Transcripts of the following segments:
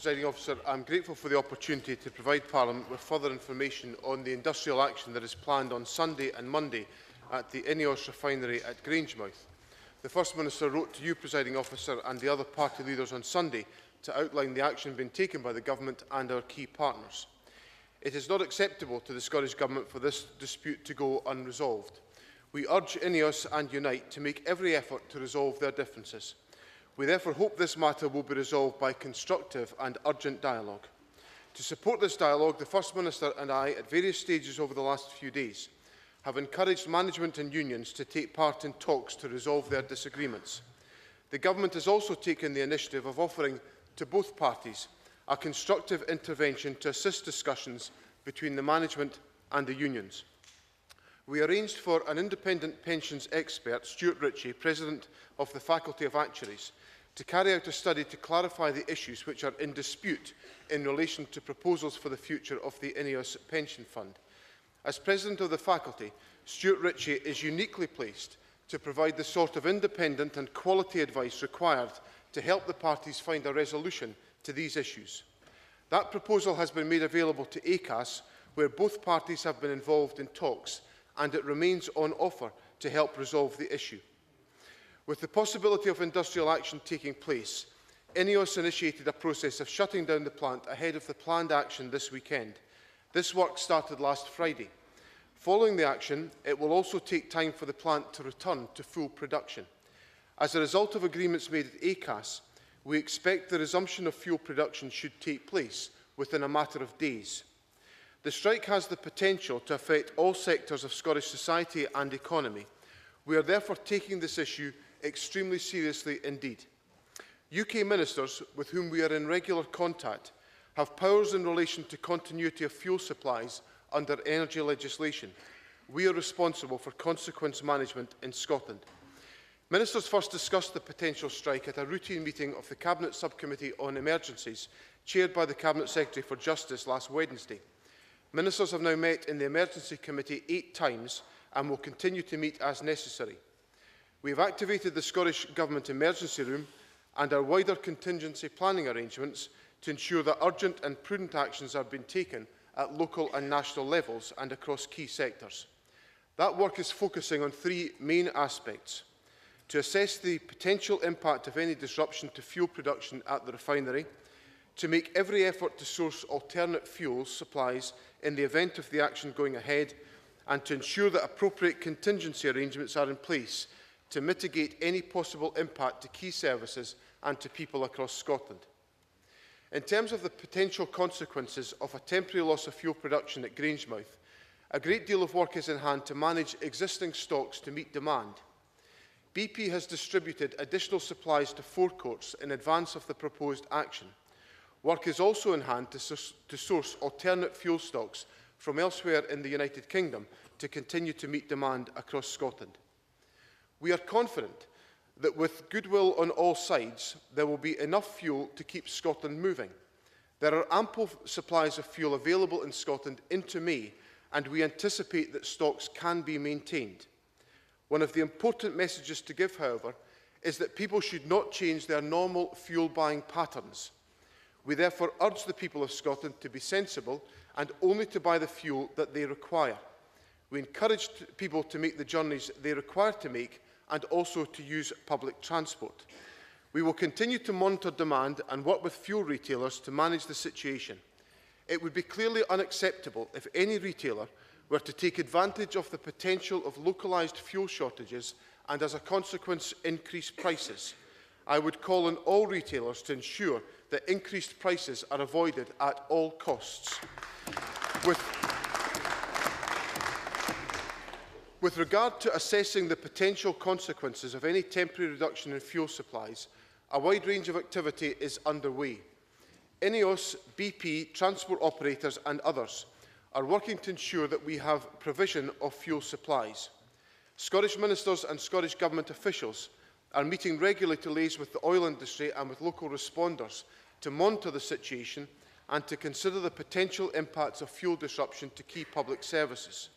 Presiding Officer, I am grateful for the opportunity to provide Parliament with further information on the industrial action that is planned on Sunday and Monday at the INEOS refinery at Grangemouth. The First Minister wrote to you, Presiding Officer, and the other party leaders on Sunday to outline the action being taken by the Government and our key partners. It is not acceptable to the Scottish Government for this dispute to go unresolved. We urge INEOS and Unite to make every effort to resolve their differences. We therefore hope this matter will be resolved by constructive and urgent dialogue. To support this dialogue, the First Minister and I, at various stages over the last few days, have encouraged management and unions to take part in talks to resolve their disagreements. The Government has also taken the initiative of offering to both parties a constructive intervention to assist discussions between the management and the unions. We arranged for an independent pensions expert, Stuart Ritchie, President of the Faculty of Actuaries, to carry out a study to clarify the issues which are in dispute in relation to proposals for the future of the INEOS Pension Fund. As President of the Faculty, Stuart Ritchie is uniquely placed to provide the sort of independent and quality advice required to help the parties find a resolution to these issues. That proposal has been made available to ACAS, where both parties have been involved in talks, and it remains on offer to help resolve the issue. With the possibility of industrial action taking place, INEOS initiated a process of shutting down the plant ahead of the planned action this weekend. This work started last Friday. Following the action, it will also take time for the plant to return to full production. As a result of agreements made at ACAS, we expect the resumption of fuel production should take place within a matter of days. The strike has the potential to affect all sectors of Scottish society and economy. We are therefore taking this issue extremely seriously indeed. UK ministers, with whom we are in regular contact, have powers in relation to continuity of fuel supplies under energy legislation. We are responsible for consequence management in Scotland. Ministers first discussed the potential strike at a routine meeting of the Cabinet Subcommittee on Emergencies, chaired by the Cabinet Secretary for Justice last Wednesday. Ministers have now met in the Emergency Committee 8 times and will continue to meet as necessary. We have activated the Scottish Government Emergency Room and our wider contingency planning arrangements to ensure that urgent and prudent actions are being taken at local and national levels and across key sectors. That work is focusing on 3 main aspects: to assess the potential impact of any disruption to fuel production at the refinery, to make every effort to source alternate fuel supplies in the event of the action going ahead, and to ensure that appropriate contingency arrangements are in place to mitigate any possible impact to key services and to people across Scotland. In terms of the potential consequences of a temporary loss of fuel production at Grangemouth, a great deal of work is in hand to manage existing stocks to meet demand. BP has distributed additional supplies to forecourts in advance of the proposed action. Work is also in hand to source alternate fuel stocks from elsewhere in the United Kingdom to continue to meet demand across Scotland. We are confident that with goodwill on all sides, there will be enough fuel to keep Scotland moving. There are ample supplies of fuel available in Scotland into May, and we anticipate that stocks can be maintained. One of the important messages to give, however, is that people should not change their normal fuel buying patterns. We therefore urge the people of Scotland to be sensible and only to buy the fuel that they require. We encourage people to make the journeys they require to make and also to use public transport. We will continue to monitor demand and work with fuel retailers to manage the situation. It would be clearly unacceptable if any retailer were to take advantage of the potential of localised fuel shortages and, as a consequence, increase prices. I would call on all retailers to ensure that increased prices are avoided at all costs. With regard to assessing the potential consequences of any temporary reduction in fuel supplies, a wide range of activity is underway. INEOS, BP, transport operators and others are working to ensure that we have provision of fuel supplies. Scottish ministers and Scottish Government officials are meeting regularly to liaise with the oil industry and with local responders to monitor the situation and to consider the potential impacts of fuel disruption to key public services.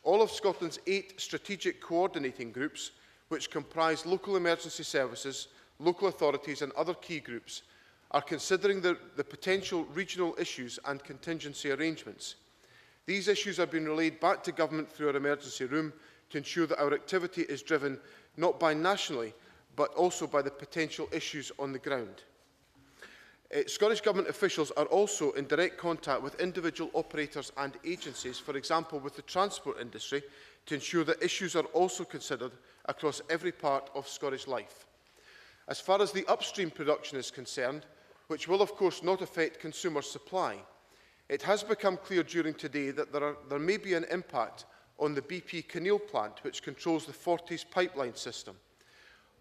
All of Scotland's 8 strategic coordinating groups, which comprise local emergency services, local authorities and other key groups, are considering the potential regional issues and contingency arrangements. These issues are being relayed back to Government through our emergency room to ensure that our activity is driven not by nationally, but also by the potential issues on the ground. Scottish Government officials are also in direct contact with individual operators and agencies, for example with the transport industry, to ensure that issues are also considered across every part of Scottish life. As far as the upstream production is concerned, which will of course not affect consumer supply, it has become clear during today that there may be an impact on the BP Kinneil plant, which controls the Forties pipeline system.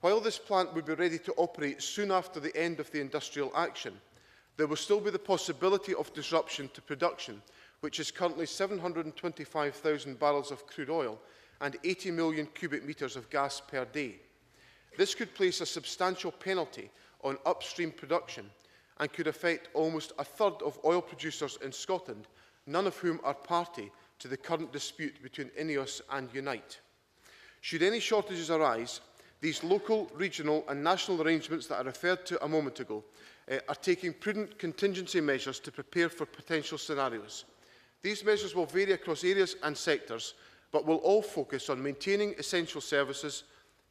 While this plant would be ready to operate soon after the end of the industrial action, there will still be the possibility of disruption to production, which is currently 725,000 barrels of crude oil and 80 million cubic metres of gas per day. This could place a substantial penalty on upstream production and could affect almost a third of oil producers in Scotland, none of whom are party to the current dispute between INEOS and Unite. Should any shortages arise, these local, regional and national arrangements that I referred to a moment ago are taking prudent contingency measures to prepare for potential scenarios. These measures will vary across areas and sectors, but will all focus on maintaining essential services,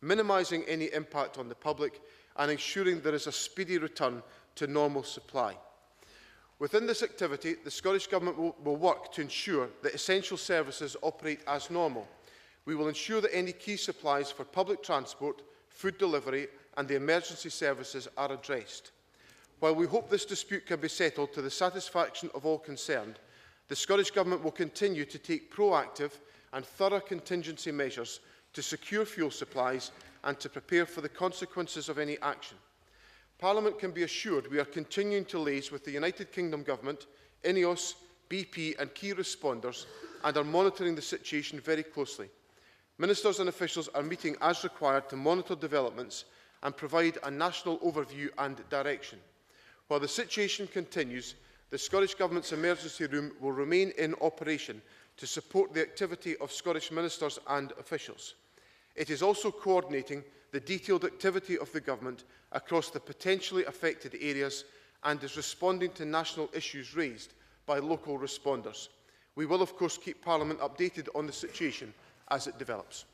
minimising any impact on the public and ensuring there is a speedy return to normal supply. Within this activity, the Scottish Government will work to ensure that essential services operate as normal. We will ensure that any key supplies for public transport, food delivery and the emergency services are addressed. While we hope this dispute can be settled to the satisfaction of all concerned, the Scottish Government will continue to take proactive and thorough contingency measures to secure fuel supplies and to prepare for the consequences of any action. Parliament can be assured we are continuing to liaise with the United Kingdom Government, INEOS, BP and key responders and are monitoring the situation very closely. Ministers and officials are meeting as required to monitor developments and provide a national overview and direction. While the situation continues, the Scottish Government's emergency room will remain in operation to support the activity of Scottish ministers and officials. It is also coordinating the detailed activity of the Government across the potentially affected areas and is responding to national issues raised by local responders. We will of course keep Parliament updated on the situation as it develops.